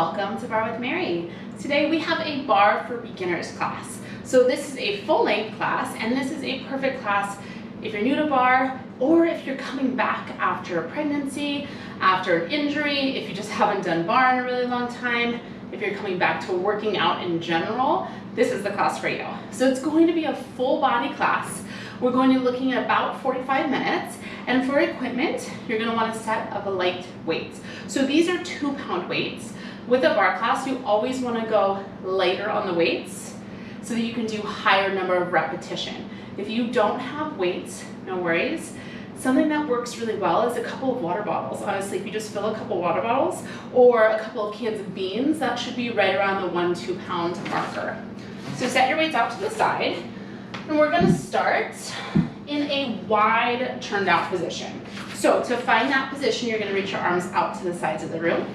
welcome to Barre with Mary. Today we have a Barre for Beginners class. So this is a full-length class, and this is a perfect class if you're new to Barre, or if you're coming back after a pregnancy, after an injury, if you just haven't done Barre in a really long time, if you're coming back to working out in general, this is the class for you. So it's going to be a full body class. We're going to be looking at about 45 minutes. And for equipment, you're going to want a set of light weights. So these are 2-pound weights. With a Barre class, you always want to go lighter on the weights so that you can do higher number of repetition. If you don't have weights, no worries. Something that works really well is a couple of water bottles. Honestly, if you just fill a couple of water bottles or a couple of cans of beans, that should be right around the 1-2 pound marker. So set your weights out to the side, and we're going to start in a wide turned out position. So to find that position, you're going to reach your arms out to the sides of the room.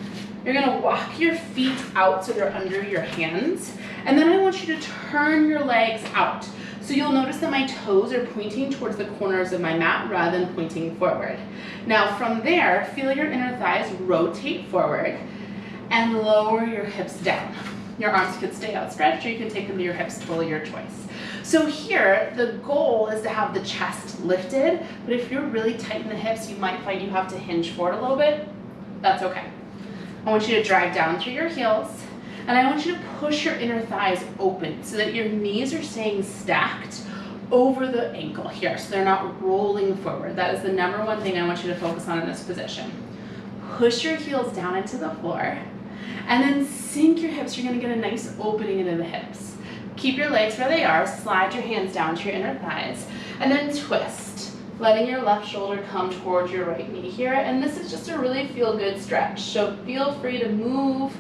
You're going to walk your feet out so they're under your hands. And then I want you to turn your legs out. So you'll notice that my toes are pointing towards the corners of my mat rather than pointing forward. Now from there, feel your inner thighs rotate forward and lower your hips down. Your arms could stay outstretched, or you can take them to your hips, totally your choice. So here, the goal is to have the chest lifted, but if you're really tight in the hips, you might find you have to hinge forward a little bit. That's okay. I want you to drive down through your heels, and I want you to push your inner thighs open so that your knees are staying stacked over the ankle here, so they're not rolling forward. That is the number one thing I want you to focus on in this position. Push your heels down into the floor, and then sink your hips. You're gonna get a nice opening into the hips. Keep your legs where they are, slide your hands down to your inner thighs, and then twist, letting your left shoulder come towards your right knee here. And this is just a really feel-good stretch. So feel free to move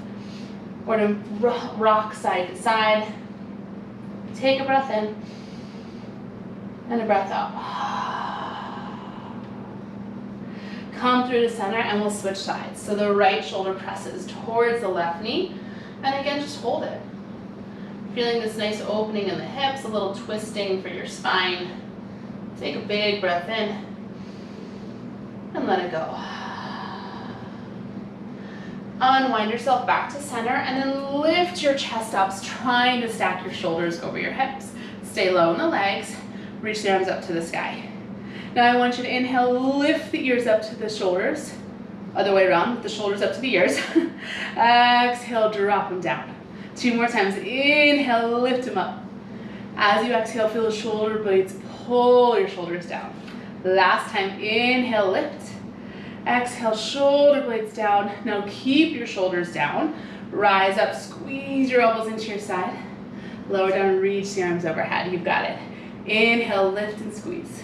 or to rock side to side. Take a breath in and a breath out. Come through to center, and we'll switch sides. So the right shoulder presses towards the left knee, and again, just hold it. Feeling this nice opening in the hips, a little twisting for your spine. Take a big breath in and let it go. Unwind yourself back to center, and then lift your chest up, trying to stack your shoulders over your hips. Stay low in the legs, reach the arms up to the sky. Now I want you to inhale, lift the ears up to the shoulders. Other way around, with the shoulders up to the ears. Exhale, drop them down. 2 more times. Inhale, lift them up. As you exhale, feel the shoulder blades pull your shoulders down. Last time, inhale, lift. Exhale, shoulder blades down. Now keep your shoulders down. Rise up, squeeze your elbows into your side. Lower down, reach the arms overhead. You've got it. Inhale, lift and squeeze.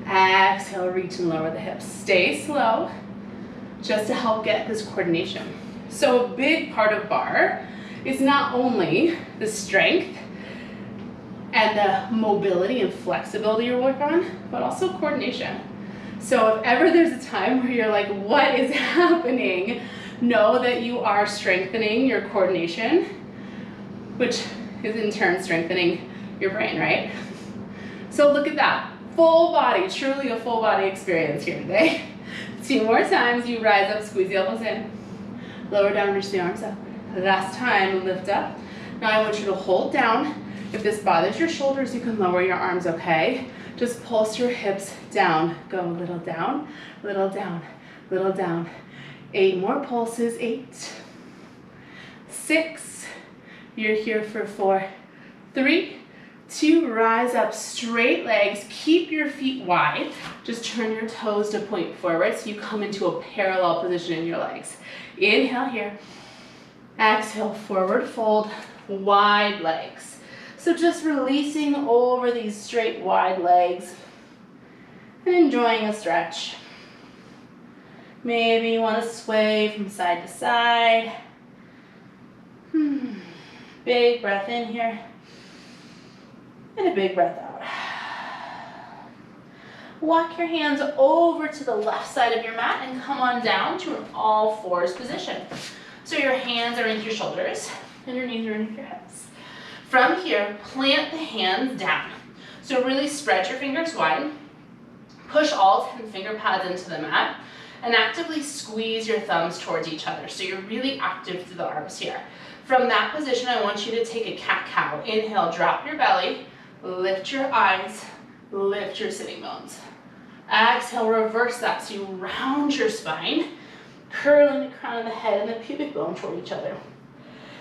Exhale, reach and lower the hips. Stay slow, just to help get this coordination. So a big part of Barre is not only the strength and the mobility and flexibility you work on, but also coordination. So if ever there's a time where you're like, what is happening? Know that you are strengthening your coordination, which is in turn strengthening your brain, right? So look at that. Full body, truly a full body experience here today. 2 more times. You rise up, squeeze the elbows in. Lower down, reach the arms up. Last time, lift up. Now I want you to hold down. If this bothers your shoulders, you can lower your arms, okay? Just pulse your hips down. Go a little down, little down, little down. 8 more pulses. 8, 6. You're here for 4, 3, 2, rise up, straight legs, keep your feet wide. Just turn your toes to point forward so you come into a parallel position in your legs. Inhale here. Exhale, forward fold, wide legs. So just releasing over these straight, wide legs and enjoying a stretch. Maybe you want to sway from side to side. Big breath in here. And a big breath out. Walk your hands over to the left side of your mat and come on down to an all fours position. So your hands are into your shoulders and your knees are into your hips. From here, plant the hands down. So really stretch your fingers wide. Push all 10 finger pads into the mat and actively squeeze your thumbs towards each other. So you're really active through the arms here. From that position, I want you to take a cat-cow. Inhale, drop your belly, lift your eyes, lift your sitting bones. Exhale, reverse that. So you round your spine, curling the crown of the head and the pubic bone toward each other.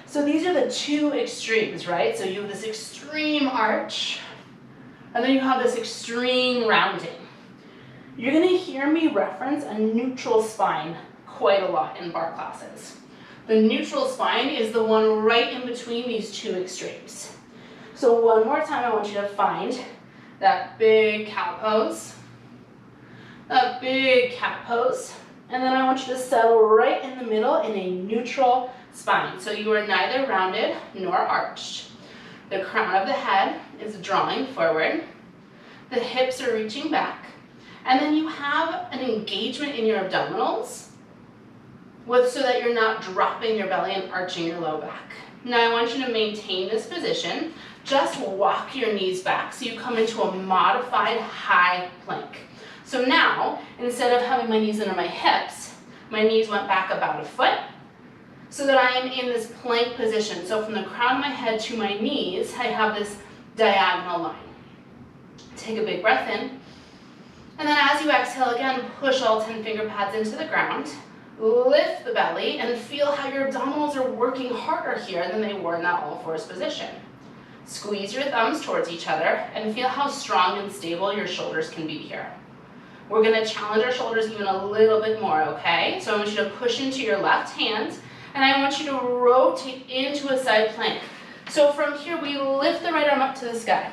So these are the two extremes, right? So you have this extreme arch, and then you have this extreme rounding. You're gonna hear me reference a neutral spine quite a lot in barre classes. The neutral spine is the one right in between these two extremes. So one more time, I want you to find that big cow pose, that big cat pose, and then I want you to settle right in the middle in a neutral spine. So you are neither rounded nor arched. The crown of the head is drawing forward, the hips are reaching back, and then you have an engagement in your abdominals so that you're not dropping your belly and arching your low back. Now I want you to maintain this position. Just walk your knees back so you come into a modified high plank. So now, instead of having my knees under my hips, my knees went back about a foot so that I am in this plank position. So from the crown of my head to my knees, I have this diagonal line. Take a big breath in. And then as you exhale again, push all 10 finger pads into the ground. Lift the belly and feel how your abdominals are working harder here than they were in that all fours position. Squeeze your thumbs towards each other and feel how strong and stable your shoulders can be here. We're gonna challenge our shoulders even a little bit more, okay? So I want you to push into your left hand and I want you to rotate into a side plank. So from here, we lift the right arm up to the sky.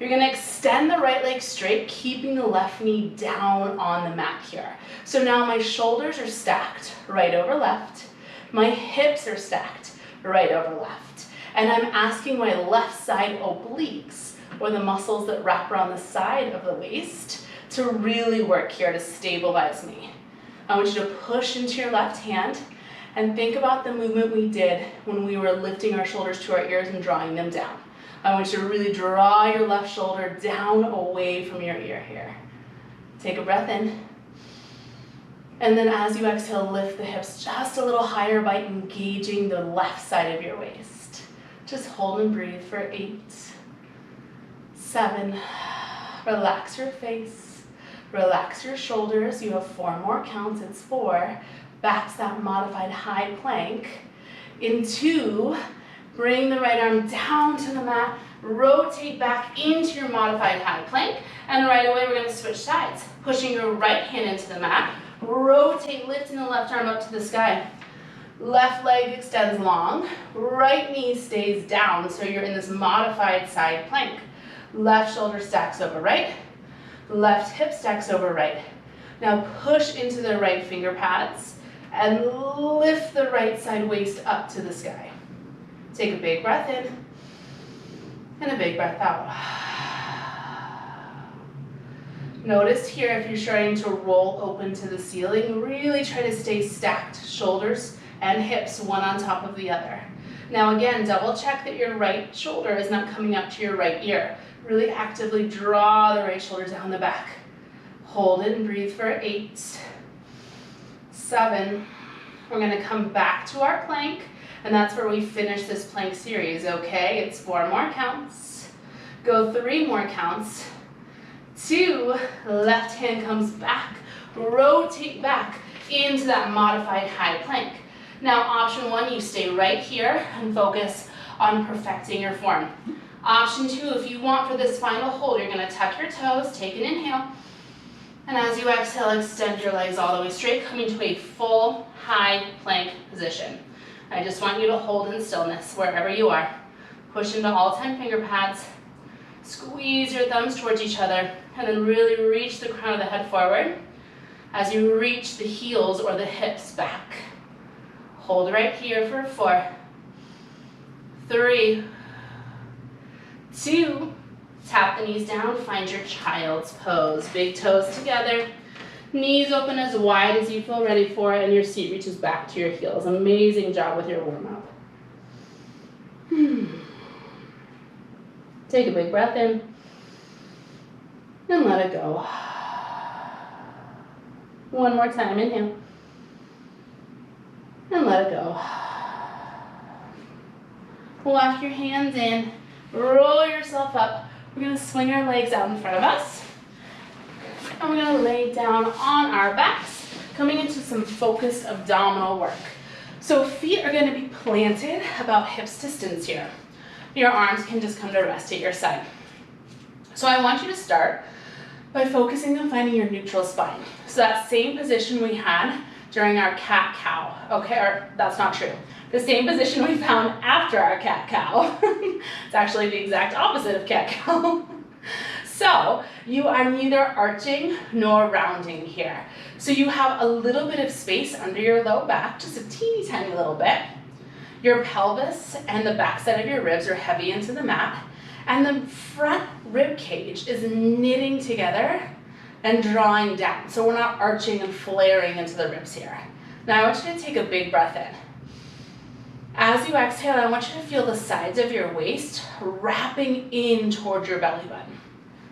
You're gonna extend the right leg straight, keeping the left knee down on the mat here. So now my shoulders are stacked right over left. My hips are stacked right over left. And I'm asking my left side obliques, or the muscles that wrap around the side of the waist, to really work here to stabilize me. I want you to push into your left hand and think about the movement we did when we were lifting our shoulders to our ears and drawing them down. I want you to really draw your left shoulder down away from your ear here. Take a breath in. And then as you exhale, lift the hips just a little higher by engaging the left side of your waist. Just hold and breathe for 8, 7. Relax your face. Relax your shoulders. You have 4 more counts. It's 4. Back to that modified high plank. In 2, bring the right arm down to the mat, rotate back into your modified high plank, and right away we're going to switch sides. Pushing your right hand into the mat, rotate, lifting the left arm up to the sky. Left leg extends long, right knee stays down, so you're in this modified side plank. Left shoulder stacks over right, left hip stacks over right. Now push into the right finger pads and lift the right side waist up to the sky. Take a big breath in and a big breath out. Notice here if you're starting to roll open to the ceiling, really try to stay stacked, shoulders and hips one on top of the other. Now again, double check that your right shoulder is not coming up to your right ear. Really actively draw the right shoulder down the back. Hold it and breathe for 8, 7. We're gonna come back to our plank. And that's where we finish this plank series, okay? It's 4 more counts. Go 3 more counts. 2, left hand comes back. Rotate back into that modified high plank. Now option 1, you stay right here and focus on perfecting your form. Option 2, if you want for this final hold, you're gonna tuck your toes, take an inhale. And as you exhale, extend your legs all the way straight, coming to a full high plank position. I just want you to hold in stillness wherever you are. Push into all 10 finger pads. Squeeze your thumbs towards each other and then really reach the crown of the head forward as you reach the heels or the hips back. Hold right here for 4, 3, 2. Tap the knees down, find your child's pose. Big toes together. Knees open as wide as you feel ready for it, and your seat reaches back to your heels. Amazing job with your warm-up. Take a big breath in, and let it go. One more time, inhale. And let it go. Lock your hands in, roll yourself up. We're gonna swing our legs out in front of us. And we're gonna lay down on our backs, coming into some focused abdominal work. So feet are gonna be planted about hips distance here. Your arms can just come to rest at your side. So I want you to start by focusing on finding your neutral spine. So that same position we had during our cat-cow, okay, or that's not true. The same position we found after our cat-cow. It's actually the exact opposite of cat-cow. So you are neither arching nor rounding here. So you have a little bit of space under your low back, just a teeny tiny little bit. Your pelvis and the backside of your ribs are heavy into the mat, and the front rib cage is knitting together and drawing down. So we're not arching and flaring into the ribs here. Now I want you to take a big breath in. As you exhale, I want you to feel the sides of your waist wrapping in towards your belly button.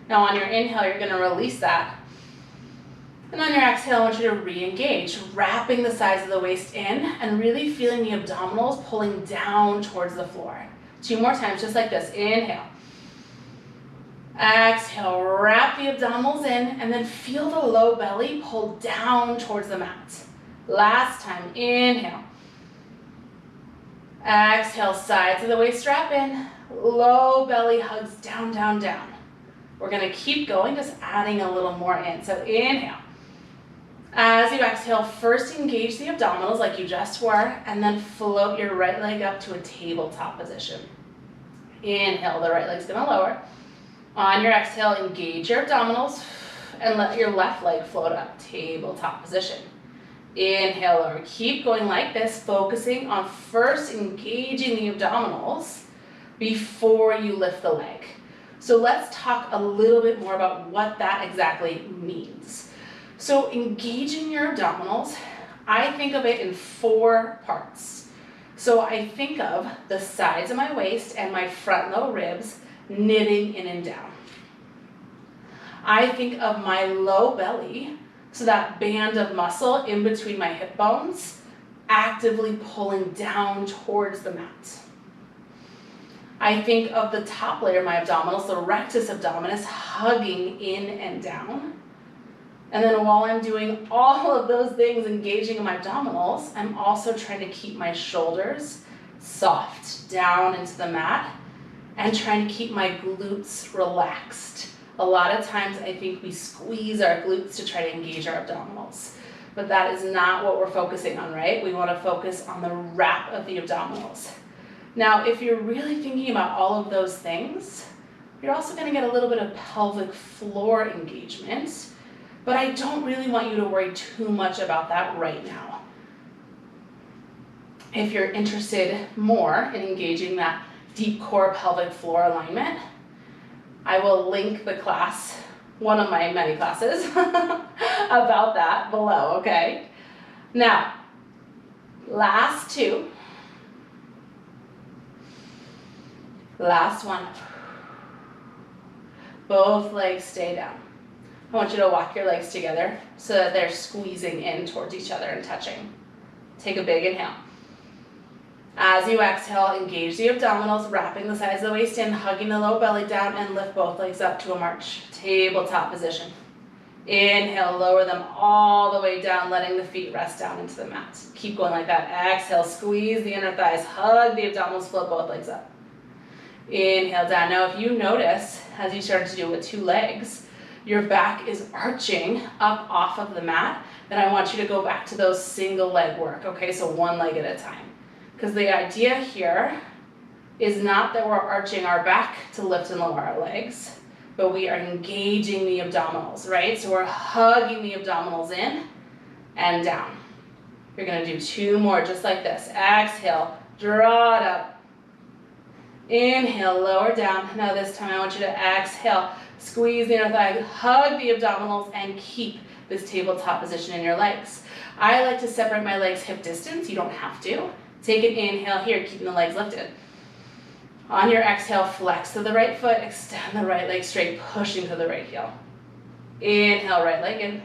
Now on your inhale, you're gonna release that. And on your exhale, I want you to re-engage, wrapping the sides of the waist in and really feeling the abdominals pulling down towards the floor. 2 more times, just like this. Inhale. Exhale, wrap the abdominals in and then feel the low belly pull down towards the mat. Last time, inhale. Exhale, sides of the waist wrap in, low belly hugs down, down, down. We're gonna keep going, just adding a little more in. So inhale. As you exhale, first engage the abdominals like you just were, and then float your right leg up to a tabletop position. Inhale, the right leg's gonna lower. On your exhale, engage your abdominals and let your left leg float up, tabletop position. Inhale, lower. Keep going like this, focusing on first engaging the abdominals before you lift the leg. So let's talk a little bit more about what that exactly means. So engaging your abdominals, I think of it in 4 parts. So I think of the sides of my waist and my front low ribs knitting in and down. I think of my low belly, so that band of muscle in between my hip bones, actively pulling down towards the mat. I think of the top layer of my abdominals, the rectus abdominis, hugging in and down. And then while I'm doing all of those things, engaging in my abdominals, I'm also trying to keep my shoulders soft down into the mat and trying to keep my glutes relaxed. A lot of times I think we squeeze our glutes to try to engage our abdominals, but that is not what we're focusing on, right? We want to focus on the wrap of the abdominals. Now, if you're really thinking about all of those things, you're also going to get a little bit of pelvic floor engagement, but I don't really want you to worry too much about that right now. If you're interested more in engaging that deep core pelvic floor alignment, I will link the class, one of my many classes, about that below, okay? Now, last 2. Last one. Both legs stay down. I want you to walk your legs together so that they're squeezing in towards each other and touching. Take a big inhale. As you exhale, engage the abdominals, wrapping the sides of the waist in, hugging the low belly down, and lift both legs up to a march. Tabletop position. Inhale, lower them all the way down, letting the feet rest down into the mat. Keep going like that. Exhale, squeeze the inner thighs, hug the abdominals, float both legs up. Inhale down. Now if you notice, as you start to do it with 2 legs, your back is arching up off of the mat, then I want you to go back to those single leg work, okay? So 1 leg at a time. Because the idea here is not that we're arching our back to lift and lower our legs, but we are engaging the abdominals, right? So we're hugging the abdominals in and down. You're gonna do 2 more just like this. Exhale, draw it up. Inhale, lower down. Now this time I want you to exhale, squeeze the inner thigh, hug the abdominals, and keep this tabletop position in your legs. I like to separate my legs hip distance. You don't have to. Take an inhale here, keeping the legs lifted. On your exhale, flex to the right foot, extend the right leg straight, pushing to the right heel. Inhale, right leg in.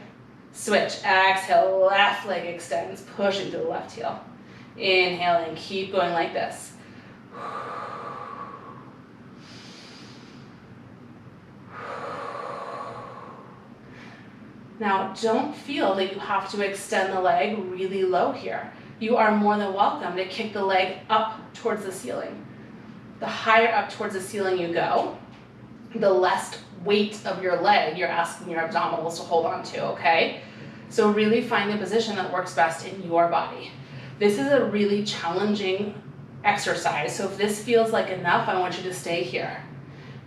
Switch, exhale, left leg extends, pushing to the left heel. Inhaling, keep going like this. Now, don't feel that you have to extend the leg really low here. You are more than welcome to kick the leg up towards the ceiling. The higher up towards the ceiling you go, the less weight of your leg you're asking your abdominals to hold on to, okay? So really find the position that works best in your body. This is a really challenging exercise, so if this feels like enough, I want you to stay here.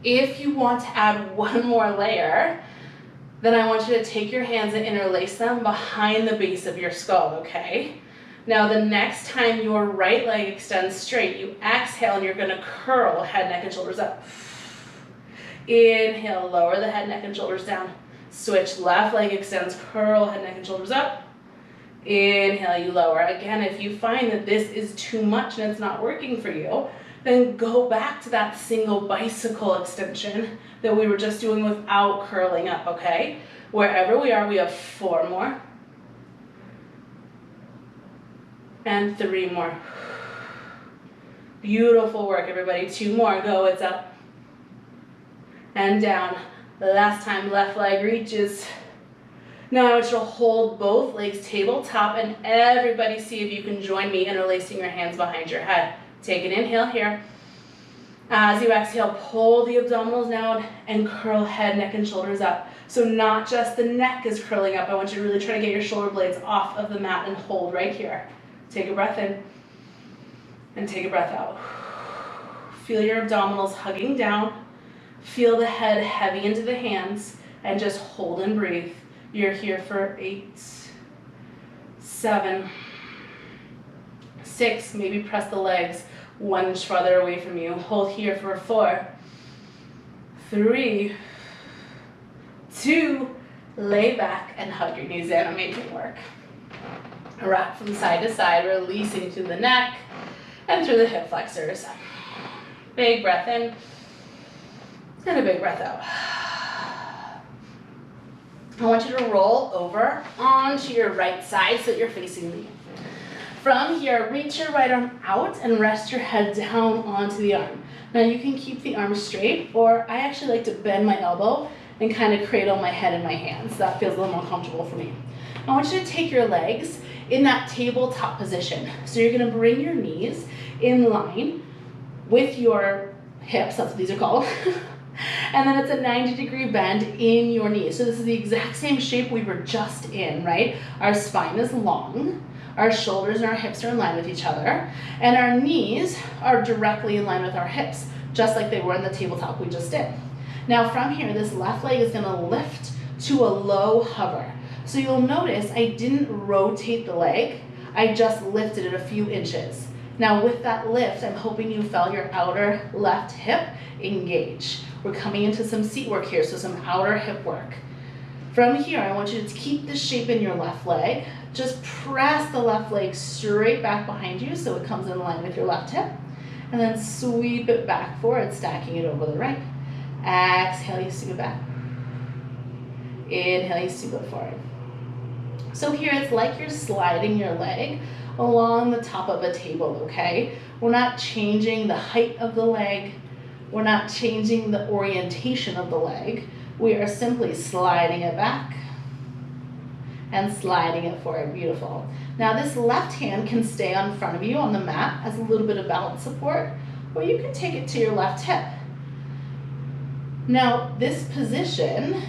If you want to add one more layer, then I want you to take your hands and interlace them behind the base of your skull, okay? Now the next time your right leg extends straight, you exhale and you're gonna curl head, neck, and shoulders up. Inhale, lower the head, neck, and shoulders down. Switch, left leg extends, curl head, neck, and shoulders up. Inhale, you lower. Again, if you find that this is too much and it's not working for you, then go back to that single bicycle extension that we were just doing without curling up, okay? Wherever we are, we have 4 more. And 3 more. Beautiful work, everybody. 2 more, go, it's up. And down. The last time, left leg reaches. Now I want you to hold both legs tabletop and everybody see if you can join me interlacing your hands behind your head. Take an inhale here. As you exhale, pull the abdominals down and curl head, neck, and shoulders up. So not just the neck is curling up. I want you to really try to get your shoulder blades off of the mat and hold right here. Take a breath in and take a breath out. Feel your abdominals hugging down. Feel the head heavy into the hands and just hold and breathe. You're here for 8, 7, 6, maybe press the legs 1 inch farther away from you. Hold here for 4, 3, 2, lay back and hug your knees in. Amazing work. Rock from side to side, releasing through the neck and through the hip flexors. Big breath in and a big breath out. I want you to roll over onto your right side so that you're facing me. From here, reach your right arm out and rest your head down onto the arm. Now you can keep the arm straight, or I actually like to bend my elbow and kind of cradle my head in my hands. That feels a little more comfortable for me. I want you to take your legs in that tabletop position. So you're gonna bring your knees in line with your hips, that's what these are called. And then it's a 90-degree bend in your knees. So this is the exact same shape we were just in, right? Our spine is long, our shoulders and our hips are in line with each other, and our knees are directly in line with our hips, just like they were in the tabletop we just did. Now from here, this left leg is gonna lift to a low hover. So you'll notice I didn't rotate the leg, I just lifted it a few inches. Now with that lift, I'm hoping you felt your outer left hip engage. We're coming into some seat work here, so some outer hip work. From here, I want you to keep the shape in your left leg. Just press the left leg straight back behind you so it comes in line with your left hip. And then sweep it back forward, stacking it over the right. Exhale, you sweep it back. Inhale, you sweep it forward. So here it's like you're sliding your leg along the top of a table, okay? We're not changing the height of the leg. We're not changing the orientation of the leg. We are simply sliding it back and sliding it forward. Beautiful. Now this left hand can stay on front of you on the mat as a little bit of balance support, or you can take it to your left hip. Now this position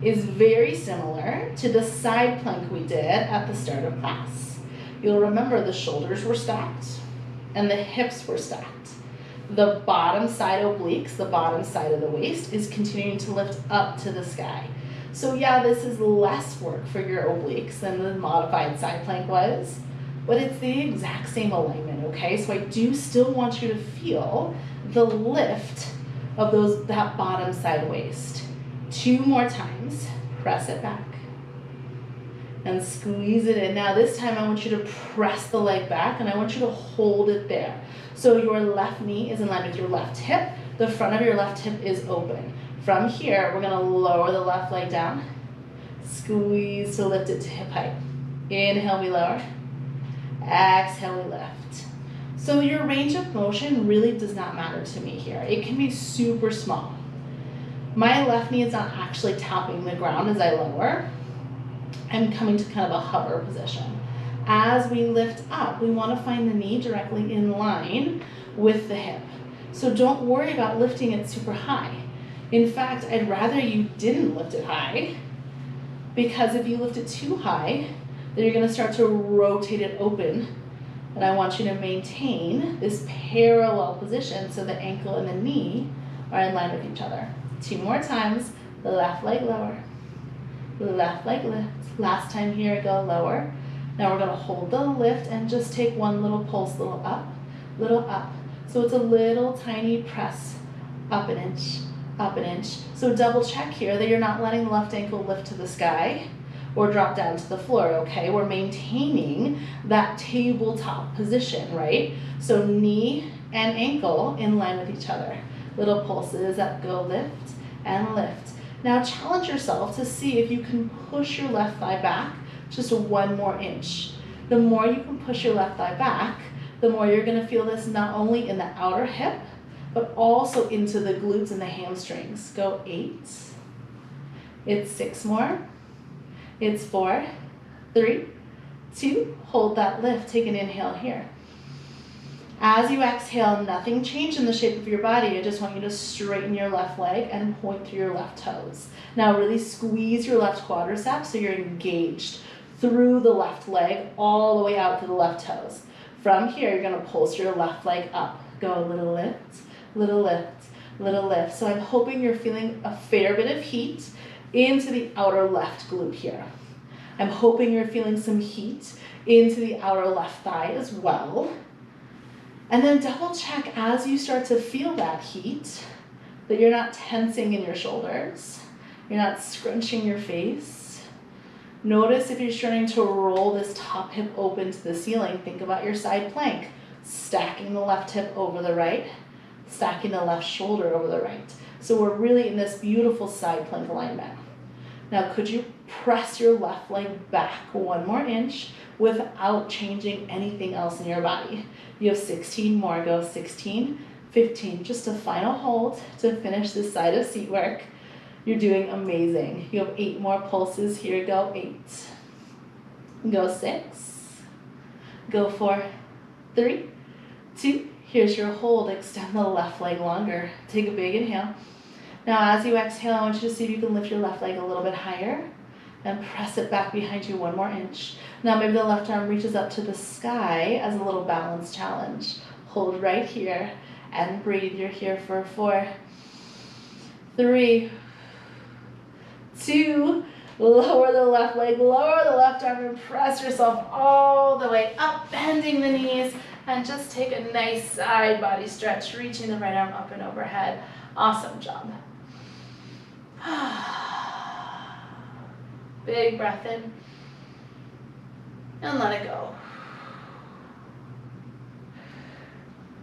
is very similar to the side plank we did at the start of class. You'll remember the shoulders were stacked and the hips were stacked. The bottom side obliques, the bottom side of the waist, is continuing to lift up to the sky. So yeah, this is less work for your obliques than the modified side plank was, but it's the exact same alignment, okay? So I do still want you to feel the lift of that bottom side waist. 2 more times, press it back and squeeze it in. Now this time I want you to press the leg back and I want you to hold it there. So your left knee is in line with your left hip. The front of your left hip is open. From here, we're gonna lower the left leg down, Squeeze to lift it to hip height. Inhale, we lower. Exhale, we lift. So your range of motion really does not matter to me here. It can be super small. My left knee is not actually tapping the ground as I lower. I'm coming to kind of a hover position. As we lift up, we want to find the knee directly in line with the hip. So don't worry about lifting it super high. In fact, I'd rather you didn't lift it high, because if you lift it too high, then you're going to start to rotate it open. And I want you to maintain this parallel position so the ankle and the knee are in line with each other. 2 more times. Left leg lower. Left leg lift. Last time here, go lower. Now we're going to hold the lift and just take one little pulse, little up, little up. So it's a little tiny press, up an inch, up an inch. So double check here that you're not letting the left ankle lift to the sky or drop down to the floor, okay? We're maintaining that tabletop position, right? So knee and ankle in line with each other. Little pulses up, go lift and lift. Now challenge yourself to see if you can push your left thigh back just 1 more inch. The more you can push your left thigh back, the more you're gonna feel this not only in the outer hip, but also into the glutes and the hamstrings. Go 8. It's 6 more. It's 4, 3, 2. Hold that lift. Take an inhale here. As you exhale, nothing changed in the shape of your body. I just want you to straighten your left leg and point through your left toes. Now really squeeze your left quadriceps so you're engaged through the left leg all the way out to the left toes. From here, you're gonna pulse your left leg up. Go a little lift, little lift, little lift. So I'm hoping you're feeling a fair bit of heat into the outer left glute here. I'm hoping you're feeling some heat into the outer left thigh as well. And then double check as you start to feel that heat that you're not tensing in your shoulders. You're not scrunching your face. Notice if you're starting to roll this top hip open to the ceiling. Think about your side plank. Stacking the left hip over the right, stacking the left shoulder over the right. So we're really in this beautiful side plank alignment. Now could you press your left leg back 1 more inch without changing anything else in your body? You have 16 more. Go 16, 15. Just a final hold to finish this side of seat work. You're doing amazing. You have 8 more pulses. Here, go 8. Go 6. Go 4, 3, 2. Here's your hold. Extend the left leg longer. Take a big inhale. Now as you exhale, I want you to see if you can lift your left leg a little bit higher and press it back behind you 1 more inch. Now maybe the left arm reaches up to the sky as a little balance challenge. Hold right here and breathe. You're here for 4, 3, 2. Lower the left leg, lower the left arm, and press yourself all the way up, bending the knees, and just take a nice side body stretch, reaching the right arm up and overhead. Awesome job. Big breath in, and let it go.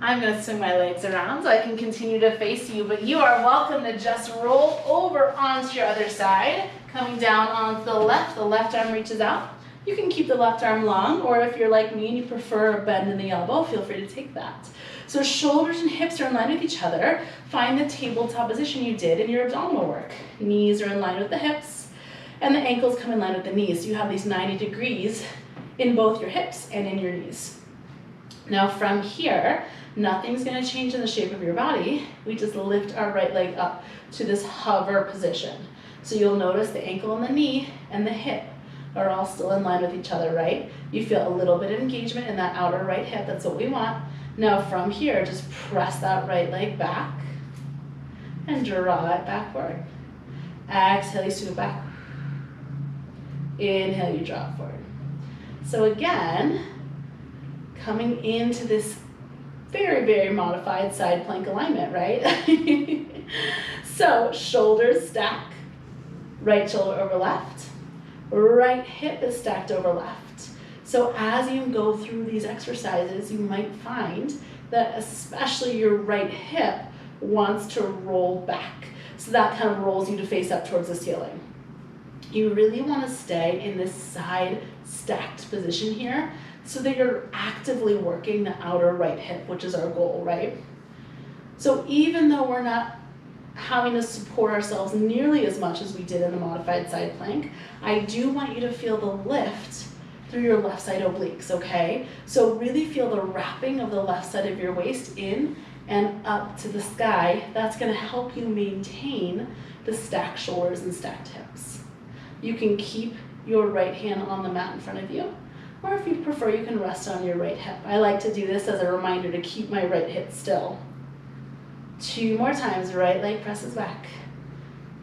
I'm going to swing my legs around so I can continue to face you, but you are welcome to just roll over onto your other side, coming down onto the left arm reaches out. You can keep the left arm long, or if you're like me and you prefer a bend in the elbow, feel free to take that. So shoulders and hips are in line with each other. Find the tabletop position you did in your abdominal work. Knees are in line with the hips, and the ankles come in line with the knees. So you have these 90 degrees in both your hips and in your knees. Now from here, nothing's going to change in the shape of your body. We just lift our right leg up to this hover position. So you'll notice the ankle and the knee and the hip are all still in line with each other, right? You feel a little bit of engagement in that outer right hip. That's what we want. Now from here, just press that right leg back and draw it backward. Exhale, you scoot back. Inhale, you draw it forward. So again, coming into this very, very modified side plank alignment, right? So shoulders stack, right shoulder over left, right hip is stacked over left. So as you go through these exercises, you might find that especially your right hip wants to roll back. So that kind of rolls you to face up towards the ceiling. You really want to stay in this side stacked position here so that you're actively working the outer right hip, which is our goal, right? So even though we're not having to support ourselves nearly as much as we did in the modified side plank, I do want you to feel the lift through your left side obliques, okay? So really feel the wrapping of the left side of your waist in and up to the sky. That's gonna help you maintain the stacked shoulders and stacked hips. You can keep your right hand on the mat in front of you, or if you prefer, you can rest on your right hip. I like to do this as a reminder to keep my right hip still. 2 more times, right leg presses back.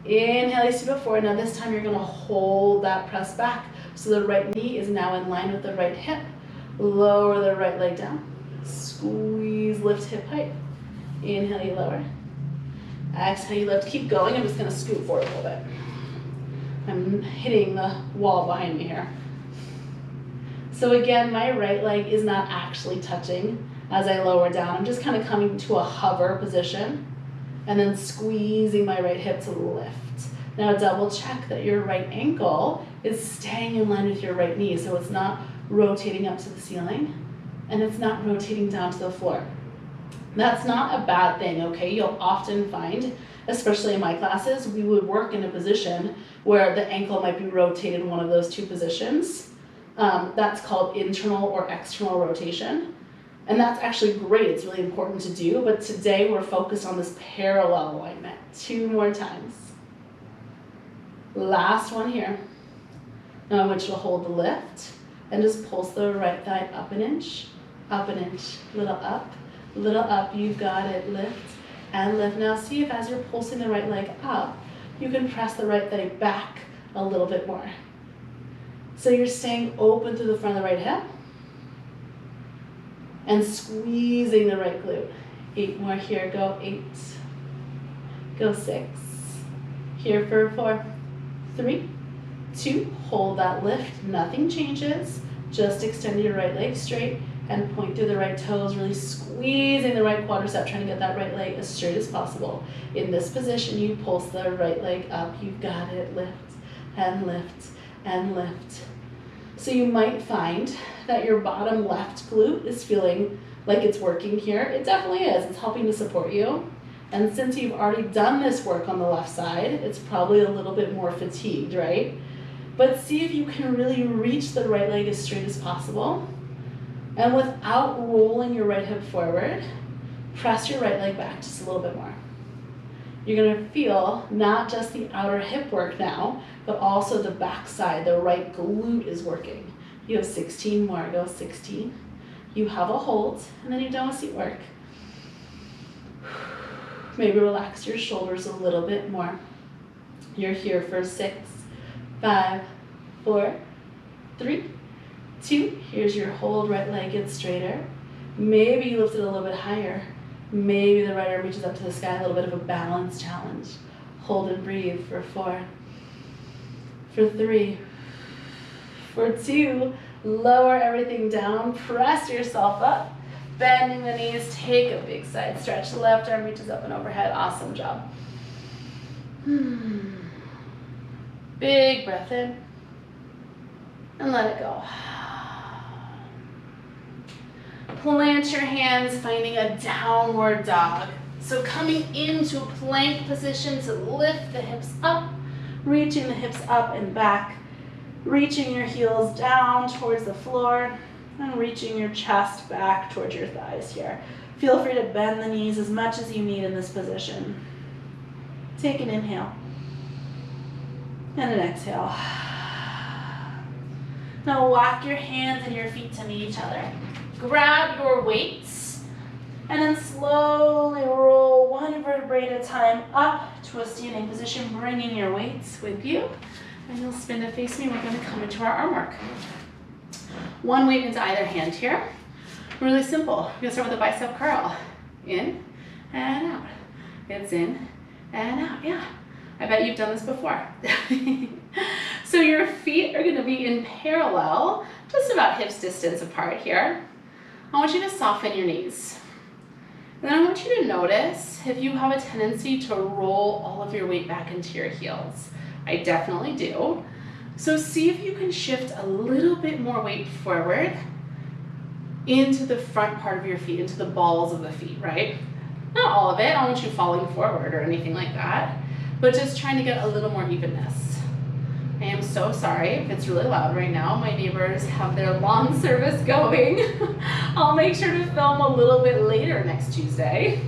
Inhale, you see before. Now this time you're gonna hold that press back. So the right knee is now in line with the right hip. Lower the right leg down. Squeeze, lift hip height. Inhale, you lower. Exhale, you lift. Keep going. I'm just gonna scoot forward a little bit. I'm hitting the wall behind me here. So again, my right leg is not actually touching as I lower down. I'm just kind of coming to a hover position and then squeezing my right hip to lift. Now double check that your right ankle is staying in line with your right knee, so it's not rotating up to the ceiling and it's not rotating down to the floor. That's not a bad thing, okay? You'll often find, especially in my classes, we would work in a position where the ankle might be rotated in one of those 2 positions. That's called internal or external rotation. And that's actually great, it's really important to do, but today we're focused on this parallel alignment. 2 more times. Last one here. Now I want you to hold the lift and just pulse the right thigh up an inch, little up, you've got it, lift and lift. Now see if as you're pulsing the right leg up, you can press the right thigh back a little bit more. So you're staying open through the front of the right hip and squeezing the right glute. 8 more here, go 8, go 6, here for 4, 3, 2, hold that lift, nothing changes, just extend your right leg straight and point through the right toes, really squeezing the right quadricep, trying to get that right leg as straight as possible. In this position, you pulse the right leg up, you've got it, lift and lift and lift. So you might find that your bottom left glute is feeling like it's working here. It definitely is, it's helping to support you. And since you've already done this work on the left side, it's probably a little bit more fatigued, right? But see if you can really reach the right leg as straight as possible. And without rolling your right hip forward, press your right leg back just a little bit more. You're gonna feel not just the outer hip work now, but also the back side, the right glute is working. You have 16 more, go 16. You have a hold, and then you're done with seat work. Maybe relax your shoulders a little bit more. You're here for 6, 5, 4, 3, 2. Here's your hold, right leg gets straighter. Maybe you lift it a little bit higher. Maybe the right arm reaches up to the sky, a little bit of a balance challenge. Hold and breathe for 4, for 3, for 2. Lower everything down, press yourself up. Bending the knees, take a big side stretch. The left arm reaches up and overhead. Awesome job. Big breath in and let it go. Plant your hands, finding a downward dog. So coming into a plank position to lift the hips up, reaching the hips up and back, reaching your heels down towards the floor, and reaching your chest back towards your thighs here. Feel free to bend the knees as much as you need in this position. Take an inhale and an exhale. Now walk your hands and your feet to meet each other. Grab your weights and then slowly roll one vertebrae at a time up to a standing position, bringing your weights with you. And you'll spin to face me. We're going to come into our arm work. One weight into either hand here. Really simple. We're going to start with a bicep curl. In and out. It's in and out. Yeah, I bet you've done this before. So your feet are going to be in parallel, just about hips distance apart here. I want you to soften your knees. And then I want you to notice if you have a tendency to roll all of your weight back into your heels. I definitely do. So see if you can shift a little bit more weight forward into the front part of your feet, into the balls of the feet, right? Not all of it, I don't want you falling forward or anything like that, but just trying to get a little more evenness. I am so sorry if it's really loud right now. My neighbors have their lawn service going. I'll make sure to film a little bit later next Tuesday.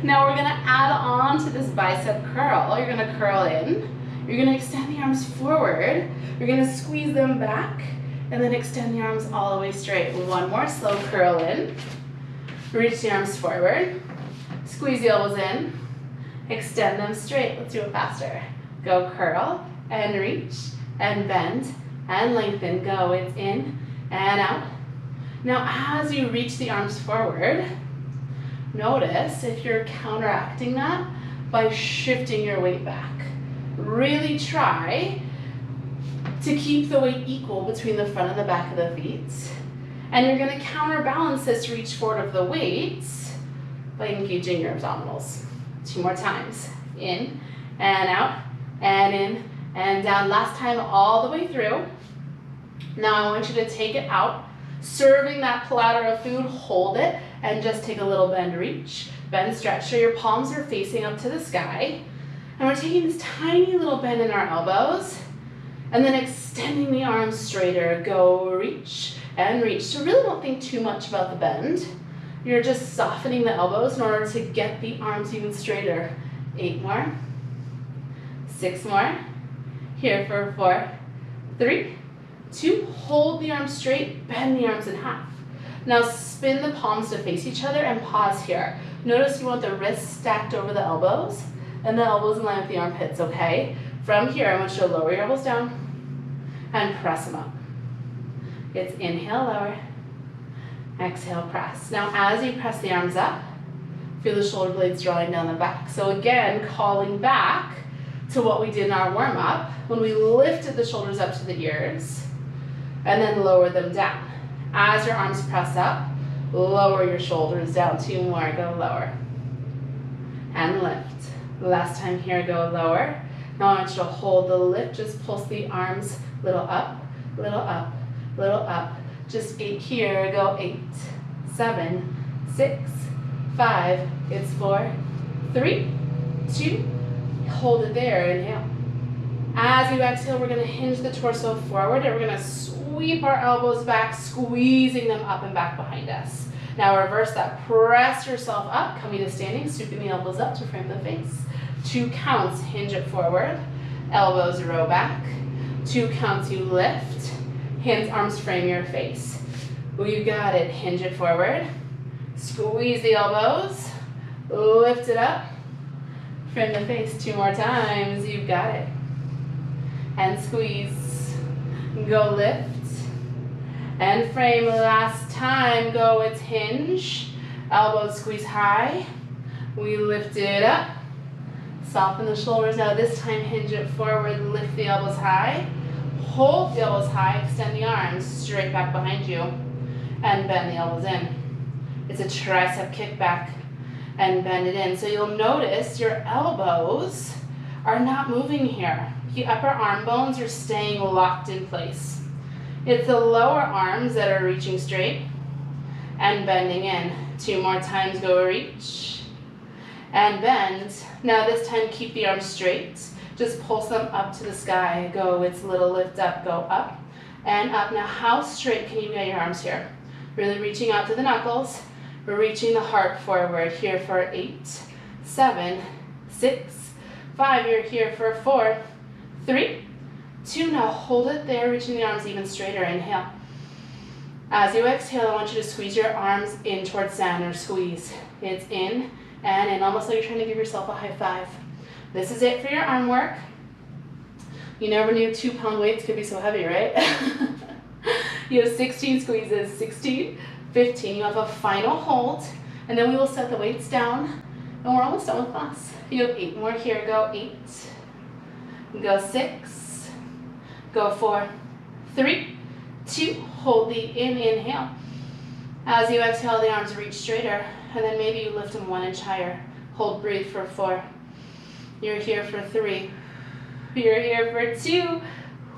Now we're gonna add on to this bicep curl. You're gonna curl in. You're gonna extend the arms forward. You're gonna squeeze them back and then extend the arms all the way straight. One more, slow curl in. Reach the arms forward. Squeeze the elbows in. Extend them straight. Let's do it faster. Go curl and reach and bend and lengthen. Go, it's in and out. Now as you reach the arms forward, notice if you're counteracting that by shifting your weight back. Really try to keep the weight equal between the front and the back of the feet. And you're gonna counterbalance this reach forward of the weights by engaging your abdominals. 2 more times. In and out and in and down. Last time all the way through. Now I want you to take it out, serving that platter of food, hold it, and just take a little bend, reach, bend, stretch. So your palms are facing up to the sky. And we're taking this tiny little bend in our elbows and then extending the arms straighter. Go reach and reach. So really don't think too much about the bend. You're just softening the elbows in order to get the arms even straighter. 8 more, 6 more. Here for 4, 3, 2. Hold the arms straight, bend the arms in half. Now spin the palms to face each other and pause here. Notice you want the wrists stacked over the elbows and the elbows in line with the armpits, okay? From here, I want you to lower your elbows down and press them up. It's inhale, lower, exhale, press. Now as you press the arms up, feel the shoulder blades drawing down the back. So again, calling back to what we did in our warm-up when we lifted the shoulders up to the ears and then lowered them down. As your arms press up, lower your shoulders down. 2 more, go lower and lift. Last time here, go lower. Now I want you to hold the lift, just pulse the arms, little up, little up, little up. Just 8 here, go 8, 7, 6, 5, it's 4, 3, 2, hold it there, inhale. As you exhale, we're gonna hinge the torso forward and we're gonna sweep our elbows back, squeezing them up and back behind us. Now reverse that, press yourself up, coming to standing, sweeping the elbows up to frame the face. 2 counts, hinge it forward, elbows row back. 2 counts, you lift, hands, arms frame your face. You got it, hinge it forward, squeeze the elbows, lift it up, frame the face. 2 more times, you've got it. And squeeze, go lift, and frame. Last time, go, it's hinge, elbows squeeze high, we lift it up, soften the shoulders. Now this time, hinge it forward, lift the elbows high, hold the elbows high, extend the arms straight back behind you, and bend the elbows in. It's a tricep kickback, and bend it in. So you'll notice your elbows are not moving here. The upper arm bones are staying locked in place. It's the lower arms that are reaching straight and bending in. 2 more times, go reach and bend. Now this time, keep the arms straight. Just pulse them up to the sky. Go, it's little lift up, go up and up. Now how straight can you get your arms here? Really reaching out to the knuckles. We're reaching the heart forward. Here for 8, 7, 6, 5. You're here for 4, 3, 2. Now hold it there, reaching the arms even straighter. Inhale. As you exhale, I want you to squeeze your arms in towards center. Squeeze. It's in and in, almost like you're trying to give yourself a high five. This is it for your arm work. You never knew 2-pound weights could be so heavy, right? You have 16 squeezes, 16, 15. You have a final hold, and then we will set the weights down, and we're almost done with class. You have 8 more here. Go 8, go 6, go 4, 3, 2. Hold the inhale. As you exhale, the arms reach straighter, and then maybe you lift them 1 inch higher. Hold, breathe for 4. You're here for 3. You're here for 2.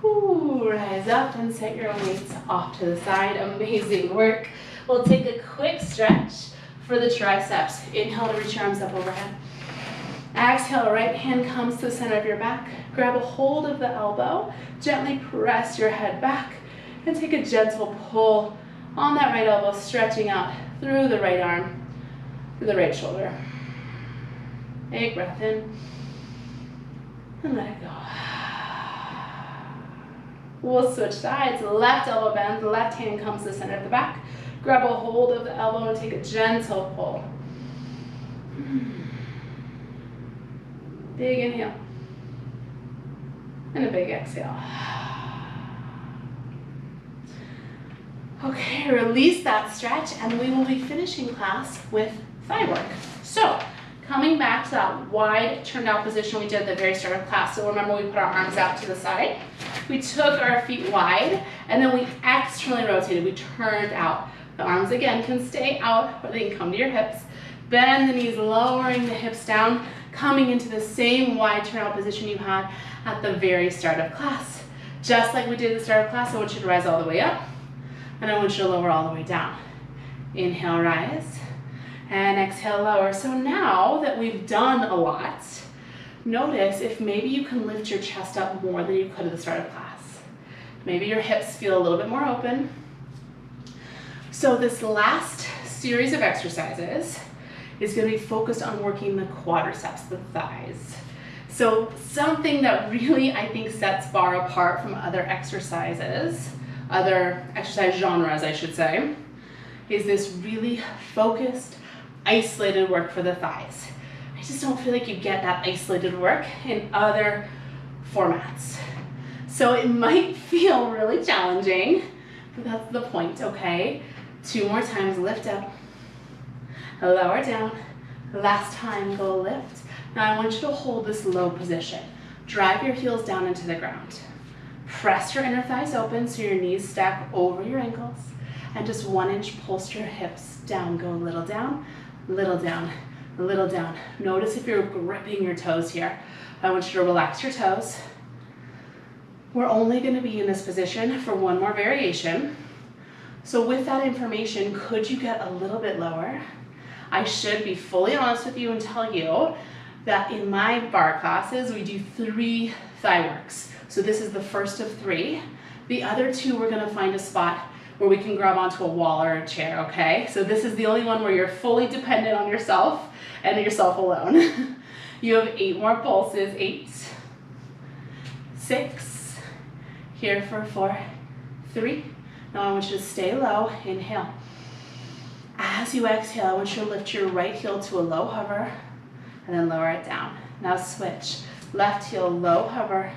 Whew, rise up and set your weights off to the side. Amazing work. We'll take a quick stretch for the triceps. Inhale to reach your arms up overhead. Exhale, right hand comes to the center of your back. Grab a hold of the elbow. Gently press your head back and take a gentle pull on that right elbow, stretching out through the right arm, through the right shoulder. Big breath in and let it go. We'll switch sides. Left elbow bends, the left hand comes to the center of the back. Grab a hold of the elbow and take a gentle pull. Big inhale. And a big exhale. Okay, release that stretch and we will be finishing class with thigh work. So, coming back to that wide turned out position we did at the very start of class. So remember we put our arms out to the side. We took our feet wide and then we externally rotated. We turned out. The arms again can stay out, but they can come to your hips. Bend the knees, lowering the hips down, coming into the same wide turn out position you had at the very start of class. Just like we did at the start of class, I want you to rise all the way up, and I want you to lower all the way down. Inhale, rise, and exhale, lower. So now that we've done a lot, notice if maybe you can lift your chest up more than you could at the start of class. Maybe your hips feel a little bit more open. So this last series of exercises is going to be focused on working the quadriceps, the thighs. So something that really I think sets barre apart from other exercises, other exercise genres I should say, is this really focused, isolated work for the thighs. I just don't feel like you get that isolated work in other formats. So it might feel really challenging, but that's the point, okay? 2 more times, lift up, lower down. Last time, go lift. Now I want you to hold this low position. Drive your heels down into the ground. Press your inner thighs open so your knees stack over your ankles. And just 1 inch pulse your hips down. Go a little down, little down, little down. Notice if you're gripping your toes here. I want you to relax your toes. We're only going to be in this position for 1 more variation. So with that information, could you get a little bit lower? I should be fully honest with you and tell you that in my barre classes, we do 3 thigh works. So this is the first of 3. The other 2, we're gonna find a spot where we can grab onto a wall or a chair, okay? So this is the only one where you're fully dependent on yourself and yourself alone. You have 8 more pulses, 8, 6, here for 4, 3. Now I want you to stay low, inhale. As you exhale, I want you to lift your right heel to a low hover and then lower it down. Now switch. Left heel, low hover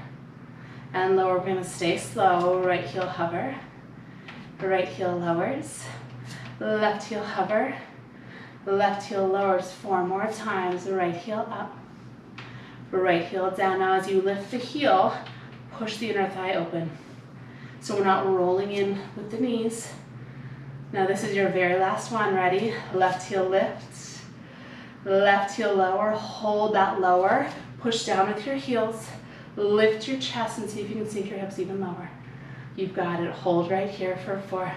and lower. We're gonna stay slow. Right heel hover. Right heel lowers. Left heel hover. Left heel lowers. 4 more times. Right heel up. Right heel down. Now as you lift the heel, push the inner thigh open. So we're not rolling in with the knees. Now this is your very last one. Ready? Left heel lift. Left heel lower. Hold that lower. Push down with your heels. Lift your chest and see if you can sink your hips even lower. You've got it. Hold right here for 4.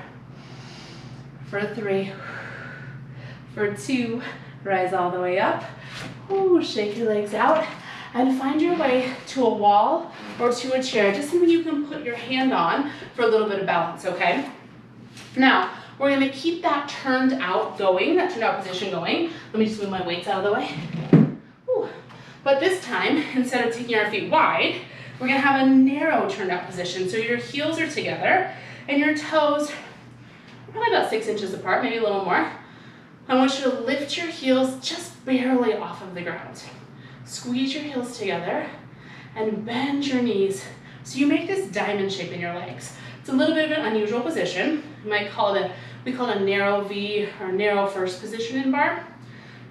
For 3. For 2. Rise all the way up. Ooh, shake your legs out. And find your way to a wall or to a chair, just something you can put your hand on for a little bit of balance, okay? Now, we're gonna keep that turned out going, that turned out position going. Let me just move my weights out of the way. Ooh. But this time, instead of taking our feet wide, we're gonna have a narrow turned out position. So your heels are together and your toes are probably about 6 inches apart, maybe a little more. I want you to lift your heels just barely off of the ground. Squeeze your heels together and bend your knees so you make this diamond shape in your legs. It's a little bit of an unusual position. You might call it we call it a narrow V or narrow first position in barre.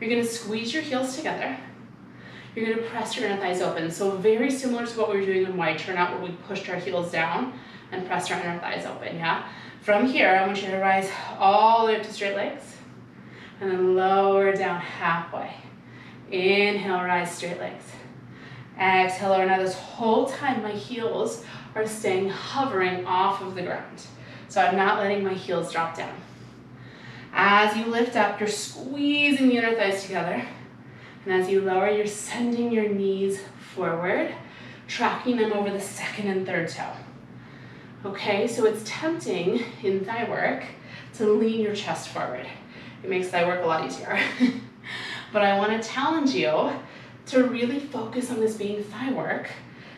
You're gonna squeeze your heels together. You're gonna press your inner thighs open. So very similar to what we were doing in wide turnout where we pushed our heels down and pressed our inner thighs open, yeah? From here, I want you to rise all the way up to straight legs and then lower down halfway. Inhale, rise, straight legs. Exhale, lower. Now this whole time my heels are staying hovering off of the ground. So I'm not letting my heels drop down. As you lift up, you're squeezing the inner thighs together. And as you lower, you're sending your knees forward, tracking them over the second and third toe. Okay, so it's tempting in thigh work to lean your chest forward. It makes thigh work a lot easier. But I want to challenge you to really focus on this being thigh work,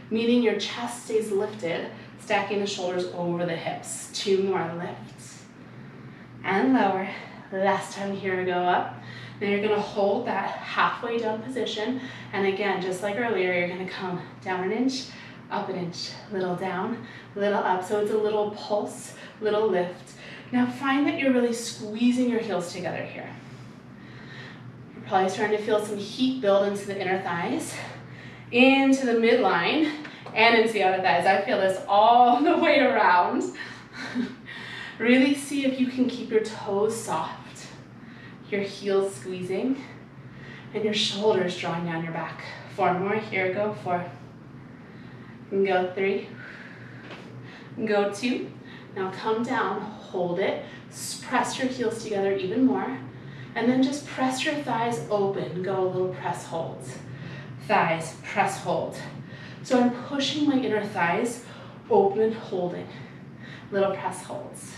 meaning your chest stays lifted, stacking the shoulders over the hips. 2 more lifts. And lower. Last time here, go up. Then you're gonna hold that halfway down position. And again, just like earlier, you're gonna come down an inch, up an inch, little down, little up. So it's a little pulse, little lift. Now find that you're really squeezing your heels together here. You're probably starting to feel some heat build into the inner thighs, into the midline, and into the outer thighs. I feel this all the way around. Really see if you can keep your toes soft, your heels squeezing, and your shoulders drawing down your back. 4 more, here go, 4. And go 3, and go 2. Now come down, hold it, press your heels together even more, and then just press your thighs open, go a little press hold. Thighs, press hold. So I'm pushing my inner thighs open, holding. Little press holds.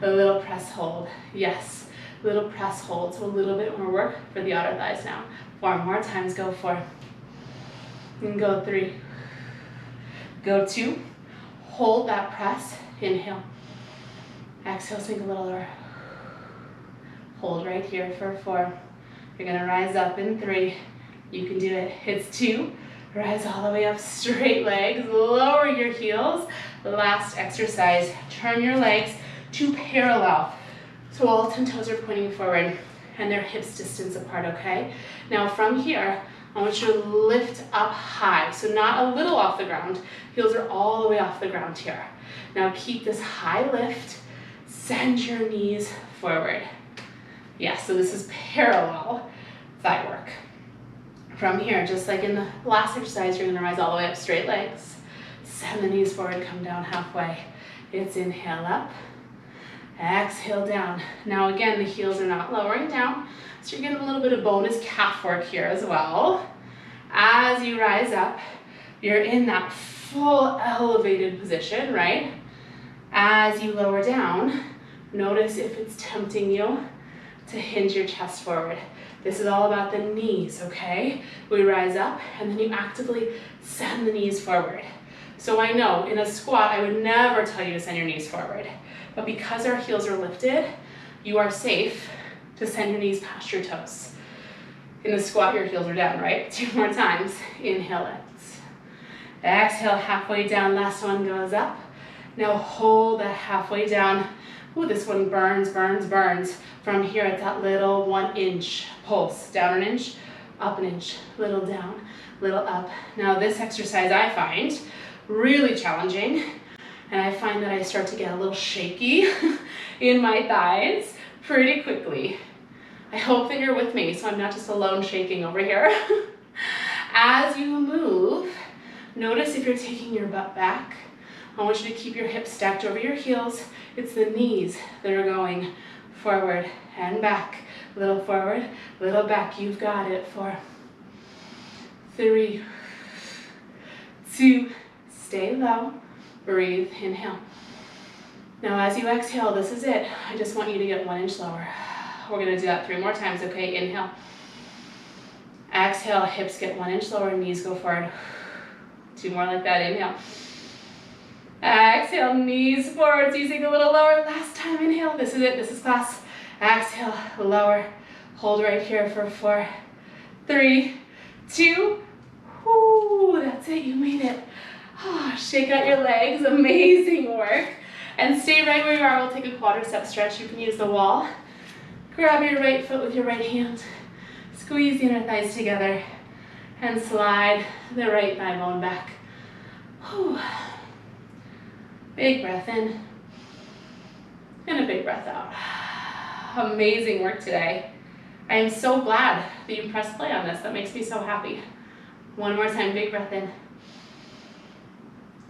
A little press hold, yes. Little press hold, so a little bit more work for the outer thighs now. 4 more times, go 4. And go 3. Go 2. Hold that press, inhale. Exhale, sink a little lower. Hold right here for 4. You're gonna rise up in 3. You can do it, it's 2. Rise all the way up, straight legs, lower your heels. Last exercise, turn your legs to parallel. So all 10 toes are pointing forward and they're hips distance apart, okay? Now from here, I want you to lift up high. So not a little off the ground, heels are all the way off the ground here. Now keep this high lift, send your knees forward. Yes, so this is parallel thigh work. From here, just like in the last exercise, you're gonna rise all the way up, straight legs. Send the knees forward, come down halfway. It's inhale up, exhale down. Now again, the heels are not lowering down, so you're getting a little bit of bonus calf work here as well. As you rise up, you're in that full elevated position, right? As you lower down, notice if it's tempting you to hinge your chest forward. This is all about the knees, okay? We rise up and then you actively send the knees forward. So I know in a squat, I would never tell you to send your knees forward, but because our heels are lifted, you are safe to send your knees past your toes. In the squat, your heels are down, right? 2 more times, inhale it. Exhale, halfway down, last one goes up. Now hold that halfway down. Ooh, this one burns, burns, burns. From here at that little 1 inch pulse. Down an inch, up an inch, little down, little up. Now this exercise I find really challenging, and I find that I start to get a little shaky in my thighs pretty quickly. I hope that you're with me, so I'm not just alone shaking over here. As you move, notice if you're taking your butt back. I want you to keep your hips stacked over your heels. It's the knees that are going forward and back. Little forward, little back. You've got it. 4, 3, 2, stay low. Breathe, inhale. Now as you exhale, this is it. I just want you to get 1 inch lower. We're gonna do that 3 more times, okay? Inhale. Exhale, hips get 1 inch lower, knees go forward. 2 more like that, inhale. Exhale, knees forward, so you sink a little lower. Last time, inhale, this is it, this is class. Exhale, lower, hold right here for 4, 3, 2, whoo, that's it, you made it. Oh, shake out your legs, amazing work. And stay right where you are, we'll take a quadricep stretch. You can use the wall. Grab your right foot with your right hand, squeeze the inner thighs together, and slide the right thigh bone back. Whew. Big breath in, and a big breath out. Amazing work today. I am so glad that you pressed play on this. That makes me so happy. 1 more time, big breath in.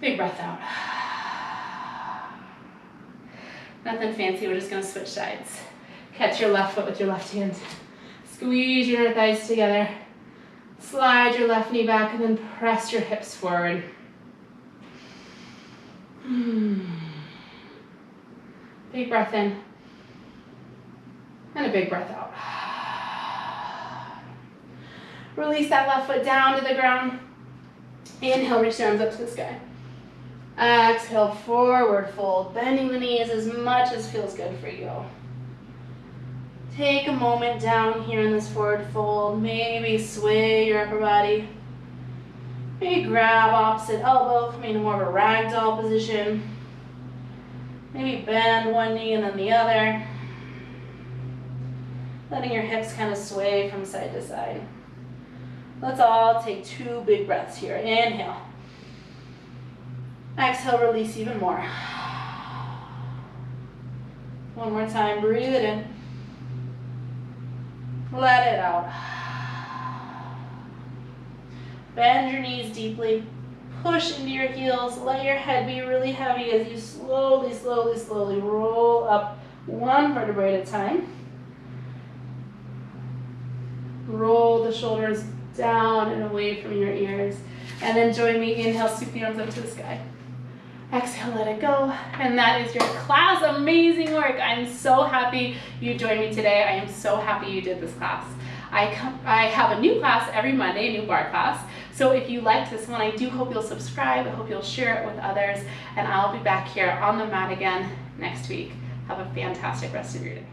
Big breath out. Nothing fancy, we're just gonna switch sides. Catch your left foot with your left hand. Squeeze your inner thighs together. Slide your left knee back and then press your hips forward. Big breath in. And a big breath out. Release that left foot down to the ground. Inhale, reach your arms up to the sky. Exhale, forward fold, bending the knees as much as feels good for you. Take a moment down here in this forward fold. Maybe sway your upper body. Maybe grab opposite elbow, coming to more of a ragdoll position. Maybe bend one knee and then the other. Letting your hips kind of sway from side to side. Let's all take 2 big breaths here. Inhale. Exhale, release even more. One more time, breathe it in. Let it out. Bend your knees deeply. Push into your heels. Let your head be really heavy as you slowly, slowly, slowly roll up one vertebrae at a time. Roll the shoulders down and away from your ears. And then join me. Inhale, scoop the arms up to the sky. Exhale, let it go. And that is your class. Amazing work. I'm so happy you joined me today. I am so happy you did this class. I have a new class every Monday, a new bar class. So if you liked this one, I do hope you'll subscribe. I hope you'll share it with others. And I'll be back here on the mat again next week. Have a fantastic rest of your day.